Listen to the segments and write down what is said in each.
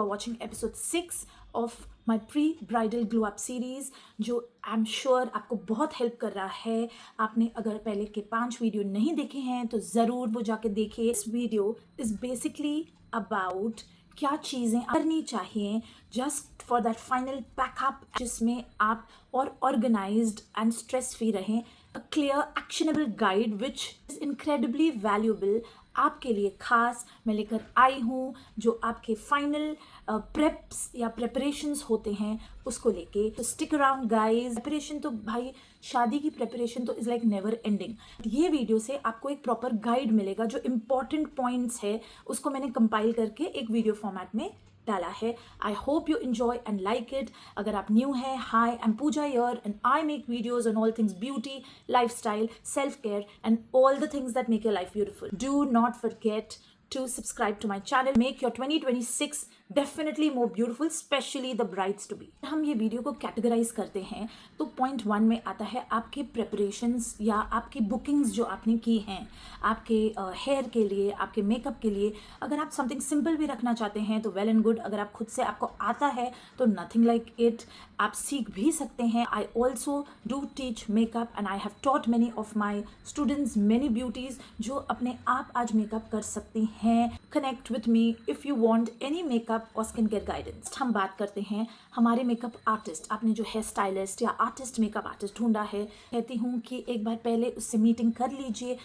are watching episode 6 of my pre-bridal glow up series, जो आई am sure आपको बहुत help कर रहा है। आपने अगर पहले के 5 वीडियो नहीं देखे हैं तो ज़रूर वो जाके देखिए। इस वीडियो इज़ बेसिकली अबाउट क्या चीज़ें करनी चाहिए just for that final packup, जिसमें आप और ऑर्गेनाइज्ड एंड स्ट्रेस फ्री रहें। A clear actionable guide which is incredibly valuable आपके लिए खास मैं लेकर आई हूँ, जो आपके फाइनल प्रेप्स या प्रेपरेशंस होते हैं उसको लेके। तो स्टिक अराउंड गाइज। प्रेपरेशन तो भाई शादी की प्रेपरेशन तो इज़ लाइक नेवर एंडिंग। ये वीडियो से आपको एक प्रॉपर गाइड मिलेगा, जो इम्पॉर्टेंट पॉइंट्स है उसको मैंने कंपाइल करके एक वीडियो फॉर्मेट में डाला है। I hope you enjoy and like it. अगर आप न्यू हैं, हाई आई एम पूजा यर and I make videos on all things beauty, lifestyle, self care and all the things that make your life beautiful. Do not forget to subscribe to my channel. Make your 2026 definitely more beautiful, especially the brides to be. हम ये video को categorise करते हैं तो point 1 में आता है आपके प्रेपरेशंस या आपकी बुकिंग्स जो आपने की हैं आपके हेयर के लिए, आपके मेकअप के लिए। अगर आप समथिंग सिंपल भी रखना चाहते हैं तो वेल एंड गुड। अगर आप खुद से आपको आता है तो नथिंग लाइक इट, आप सीख भी सकते हैं। I also do teach makeup and I have taught many of my students many beauties जो अपने आप आज मेकअप कर सकती हैं। Connect with me if you want any makeup और स्किन केयर गाइडेंस। हम बात करते हैं हमारे मेकअप आर्टिस्ट। आपने जो हेयर स्टाइलिस्ट या आर्टिस्ट, मेकअप आर्टिस्ट ढूंढा है, कहती हूँ कि एक बार पहले उससे मीटिंग कर लीजिए।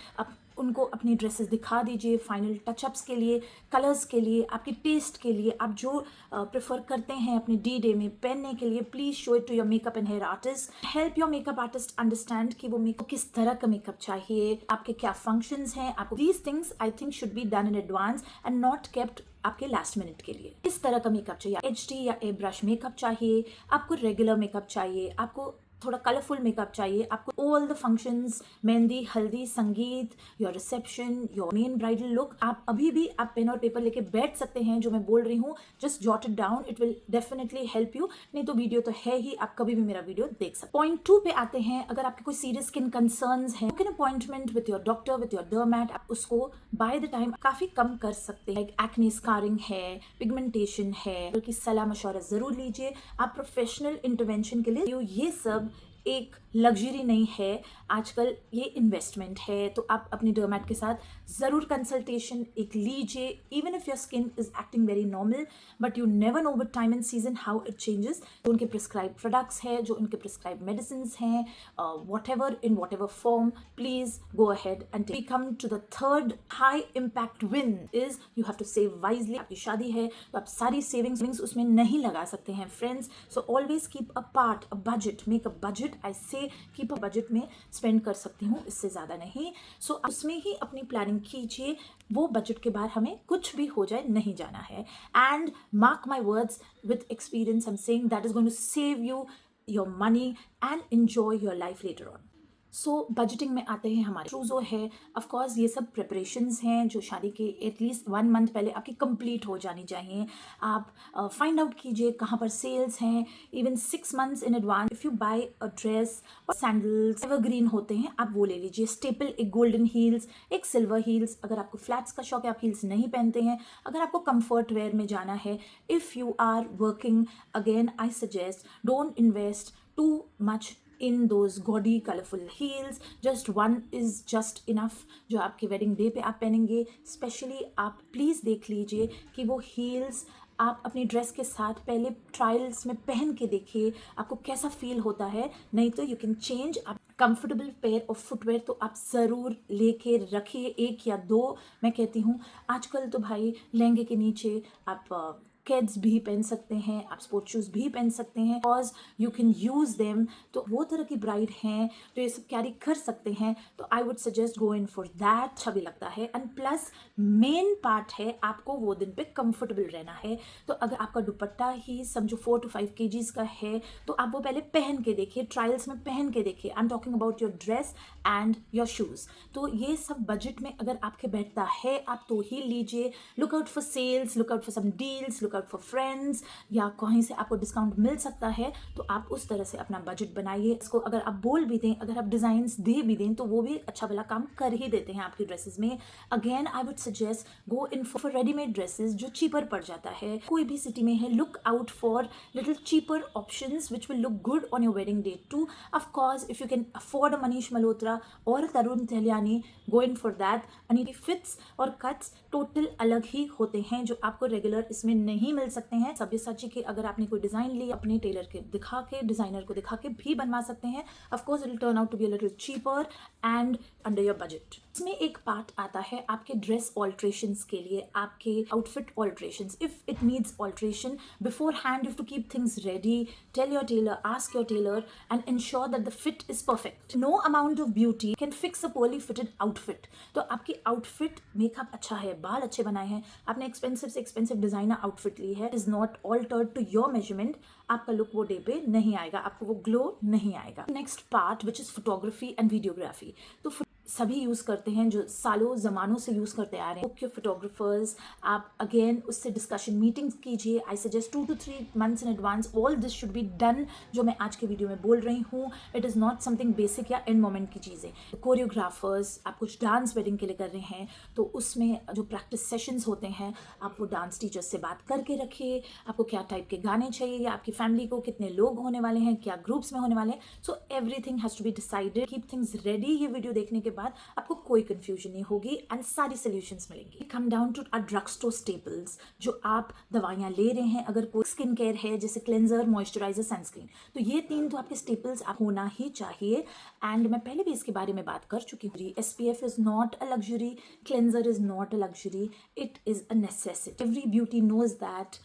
उनको अपनी ड्रेसेस दिखा दीजिए फाइनल टचअप्स के लिए, कलर्स के लिए, आपके टेस्ट के लिए। आप जो प्रेफर करते हैं अपने डी डे में पहनने के लिए, please show it to your makeup and hair artist. Help your makeup artist understand कि वो मेकअप किस तरह का मेकअप चाहिए, आपके क्या फंक्शंस हैं। आपको these things I think should be done in advance and not kept आपके लास्ट मिनट के लिए। इस तरह का मेकअप चाहिए, एचडी या ए ब्रश मेकअप चाहिए, आपको रेगुलर मेकअप चाहिए, आपको थोड़ा कलरफुल मेकअप चाहिए, आपको ऑल द फंक्शंस, मेहंदी, हल्दी, संगीत, your reception, your main bridal look. आप अभी भी आप पेन और पेपर लेके बैठ सकते हैं। जो मैं बोल रही हूँ just jot it down, it will definitely help you. नहीं तो वीडियो तो है ही, आप कभी भी मेरा वीडियो देख सकते। पॉइंट 2 पे आते हैं। अगर आपके कोई सीरियस स्किन कंसर्न्स हैं, book an appointment with your doctor, with your डर्मैट। आप उसको बाय द टाइम काफी कम कर सकते हैं। लाइक एक्ने, स्कारिंग है, पिगमेंटेशन है, उनकी सलाह मशवरा जरूर लीजिए। आप प्रोफेशनल इंटरवेंशन के लिए ये सब एक लग्जरी नहीं है, आजकल ये इन्वेस्टमेंट है। तो आप अपने डर्मैट के साथ ज़रूर कंसल्टेशन एक लीजिए। Even if your skin is acting very normal, but you never know with time and season how it changes. जो उनके प्रिस्क्राइब प्रोडक्ट्स हैं, जो उनके प्रिस्क्राइब मेडिसिन हैं, whatever in whatever form, please go ahead and we come to the third high impact win is you have to save wisely. आपकी शादी है तो आप सारी सेविंग्स उसमें नहीं लगा सकते हैं friends. So always keep a part, a budget, make a budget. I say keep a budget में स्पेंड कर सकती हूँ, इससे ज़्यादा नहीं। सो उसमें ही अपनी प्लानिंग कीजिए। वो बजट के बाहर हमें कुछ भी हो जाए नहीं जाना है। And mark my words with experience, I am saying that is going to save you your money and enjoy your life later on. So budgeting में आते हैं हमारे ट्रूजो है। ऑफकोर्स ये सब प्रिपरेशंस हैं जो शादी के एटलीस्ट 1 मंथ पहले आपकी कंप्लीट हो जानी चाहिए। आप फाइंड आउट कीजिए कहाँ पर सेल्स हैं। Even 6 months in advance if you buy a dress और सैंडल्स एवरग्रीन होते हैं, आप वो ले लीजिए। स्टेपल, एक गोल्डन हील्स, एक सिल्वर हील्स। अगर आपको फ्लैट्स का शौक है, आप हील्स नहीं पहनते हैं, अगर आपको कंफर्ट वेयर में जाना है, if you are working, again I suggest don't invest too much in those gaudy colorful heels. Just one is just enough जो आपके वेडिंग डे पे आप पहनेंगे। स्पेशली आप प्लीज़ देख लीजिए कि वो हील्स आप अपनी ड्रेस के साथ पहले ट्रायल्स में पहन के देखिए आपको कैसा फील होता है। नहीं तो यू कैन चेंज। आप कंफर्टेबल पेयर ऑफ फुटवेयर तो आप ज़रूर लेके रखिए, 1 या 2। मैं कहती हूँ आजकल तो भाई लहंगे के नीचे आप किड्स भी पहन सकते हैं, आप स्पोर्ट्स शूज़ भी पहन सकते हैं, because you can use them. तो वो तरह की ब्राइड हैं जो ये सब कैरी कर सकते हैं, तो आई would suggest go in for that. अच्छा भी लगता है एंड प्लस मेन पार्ट है आपको वो दिन पे कंफर्टेबल रहना है। तो अगर आपका दुपट्टा ही समझो 4 to 5 kgs का है तो आप वो पहले पहन के देखिए, ट्रायल्स में पहन के देखिए। I am talking about your dress and your shoes. तो ये सब बजट में अगर आपके बैठता है आप तो ही लीजिए। Look out for sales, look out for some deals, look workout for friends या कहीं से आपको डिस्काउंट मिल सकता है, तो आप उस तरह से अपना बजट बनाइए। इसको अगर आप बोल भी दें, अगर आप डिज़ाइंस दे भी दें, तो वो भी अच्छा भला काम कर ही देते हैं आपकी ड्रेसेस में। Again I would suggest go in for readymade dresses जो चीपर पड़ जाता है। कोई भी सिटी में है, look out for little cheaper options which will look good on your wedding day too. Of course if you can afford a Manish Malhotra और Tarun Tahiliani, go in for that. यानी फिट्स और कट्स टोटल अलग ही होते हैं जो आपको रेगुलर इसमें नहीं मिल सकते हैं। सब्यसाची के अगर आपने कोई डिजाइन ली, अपने टेलर के दिखा के, डिजाइनर को दिखा के भी बनवा सकते हैं। Of course it will turn out to be a little cheaper and under your budget. इसमें एक पार्ट आता है आपके ड्रेस ऑल्ट्रेशंस के लिए, आपके outfit alterations. If it needs alteration beforehand, you have to keep things ready, tell your tailor, ask your tailor and ensure that the fit is perfect. No amount of beauty can fix a poorly fitted outfit. तो आपकी outfit, makeup अच्छा है, बाल अच्छे बनाए हैं, आपने expensive से एक्सपेंसिव डिजाइनर आउटफिट ली है, is not altered to your measurement, आपका लुक वो डे पे नहीं आएगा, आपको वो ग्लो नहीं आएगा। Next part which is photography and videography. तो सभी यूज़ करते हैं, जो सालों ज़मानों से यूज़ करते आ रहे हैं। बुक योर फोटोग्राफर्स, आप अगेन उससे डिस्कशन मीटिंग्स कीजिए। I suggest 2 to 3 months in advance all this should be done. जो मैं आज के वीडियो में बोल रही हूँ, it is not something basic या इन मोमेंट की चीज़ें। कोरियोग्राफर्स, आप कुछ डांस वेडिंग के लिए कर रहे हैं, तो उसमें जो प्रैक्टिस सेशंस होते हैं, आप वो डांस टीचर्स से बात करके रखिए। आपको क्या टाइप के गाने चाहिए, या आपकी फैमिली को कितने लोग होने वाले हैं, क्या ग्रुप्स में होने वाले हैं। So everything has to be decided. Keep things ready. ये वीडियो देखने के बाद आपको कोई कंफ्यूजन नहीं होगी एंड सारी सॉल्यूशंस मिलेंगी। Come down to our drug store staples, जो आप दवाइयां ले रहे हैं। अगर कोई स्किन केयर है, जैसे क्लेंजर, मॉइस्चराइजर, सनस्क्रीन, तो ये 3 तो आपके स्टेपल्स आप होना ही चाहिए। एंड मैं पहले भी इसके बारे में बात कर चुकी हूँ। SPF is not a luxury, cleanser is not a luxury, it is a necessity. Every beauty knows that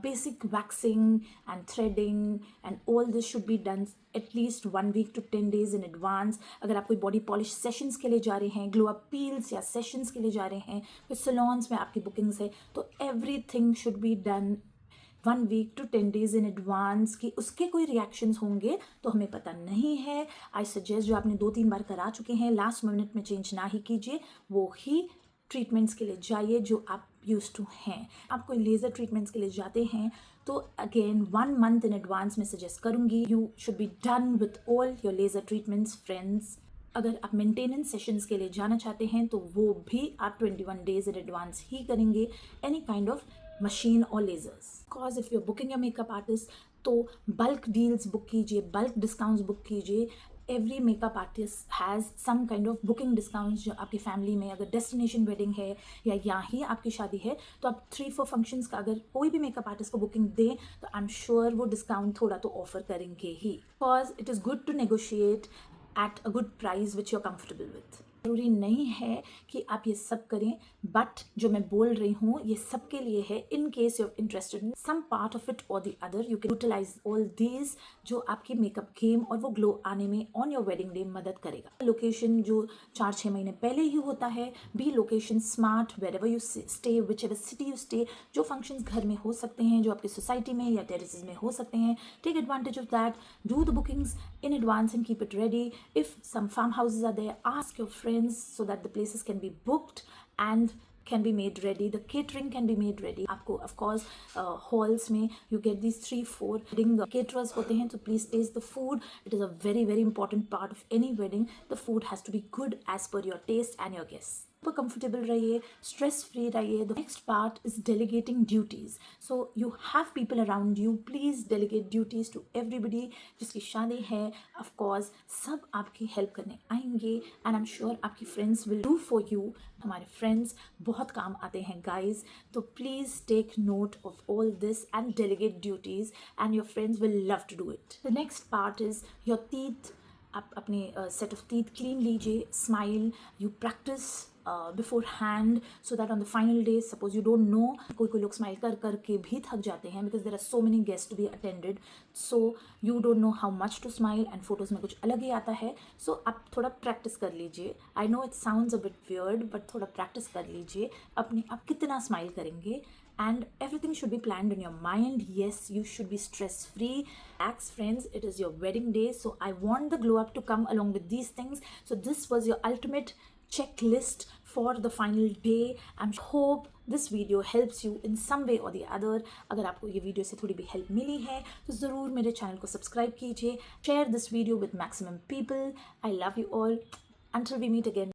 basic waxing and threading and all this should be done at least 1 week to 10 days in advance. अगर आप कोई body polish sessions के लिए जा रहे हैं, glow up peels या sessions के लिए जा रहे हैं, कोई सलोन्स में आपकी बुकिंग्स है, तो everything should be done 1 week to 10 days in advance। कि उसके कोई रिएक्शंस होंगे तो हमें पता नहीं है। आई सजेस्ट जो आपने 2-3 बार करा चुके हैं, लास्ट मिनट में चेंज ना ही कीजिए, वो ही ट्रीटमेंट्स के लिए जाइए जो आप यूज टू हैं। आप कोई लेज़र ट्रीटमेंट्स के लिए जाते हैं, तो अगेन 1 month इन एडवांस में सजेस्ट करूँगी, you should be done with all your laser treatments friends. अगर आप मेंटेनेंस सेशंस के लिए जाना चाहते हैं, तो वो भी आप 21 days इन एडवांस ही करेंगे, एनी काइंड ऑफ मशीन और lasers. Because if you are booking your makeup artist, तो बल्क डील्स बुक कीजिए, बल्क डिस्काउंट्स बुक कीजिए। Every makeup artist has some kind of booking discounts. जो आपकी फैमिली में अगर डेस्टिनेशन वेडिंग है या यहाँ ही आपकी शादी है, तो आप 3-4 फंक्शंस का अगर कोई भी मेकअप आर्टिस्ट को बुकिंग दें, तो आई एम श्योर वो डिस्काउंट थोड़ा तो ऑफर करेंगे ही। Because it is good to negotiate at a good price which you are comfortable with. ज़रूरी नहीं है कि आप ये सब करें, बट जो मैं बोल रही हूँ ये सबके लिए है। In case you are interested in some part of it और the other, you can utilize all these, जो आपकी मेकअप गेम और वो ग्लो आने में ऑन योर वेडिंग डे मदद करेगा। लोकेशन जो 4-6 महीने पहले ही होता है, be location smart wherever you stay, whichever city you stay. जो फंक्शंस घर में हो सकते हैं, जो आपकी सोसाइटी में या टेरेसेस में हो सकते हैं, take advantage of that, do the bookings in advance and keep it ready. If some farmhouses are there, ask your friends so that the places can be booked and can be made ready. The catering can be made ready. आपको of course halls में you get these 3-4 wedding caterers होते हैं, so please taste the food. It is a very very important part of any wedding. The food has to be good as per your taste and your guests. super comfortable रहिए, stress free रहिए. The next part is delegating duties. So you have people around you, please delegate duties to everybody. जिसकी शादी है, of course सब आपकी help करने आएंगे and I'm sure आपकी friends will do for you. हमारे friends बहुत काम आते हैं guys, तो please take note of all this and delegate duties and your friends will love to do it. The next part is your teeth. आप अपने set of teeth clean लीजिए, smile, you practice beforehand so that on the final day, suppose you don't know, कोई लोग smile कर करके भी थक जाते हैं because there are so many guest to be attended, so you don't know how much to smile and photos में कुछ अलग ही आता है. सो आप थोड़ा प्रैक्टिस कर लीजिए. I know it sounds a bit weird but थोड़ा प्रैक्टिस कर लीजिए अपने आप कितना स्माइल करेंगे. And everything should be planned in your mind. Yes, you should be stress free. Relax friends, it is your wedding day, so I want the glow up to come along with these things. So this was your ultimate checklist for the final day. I hope this video helps you in some way or the other. अगर आपको ये video से थोड़ी भी help मिली है तो ज़रूर मेरे चैनल को सब्सक्राइब कीजिए. Share this video with maximum people. I love you all. Until we meet again.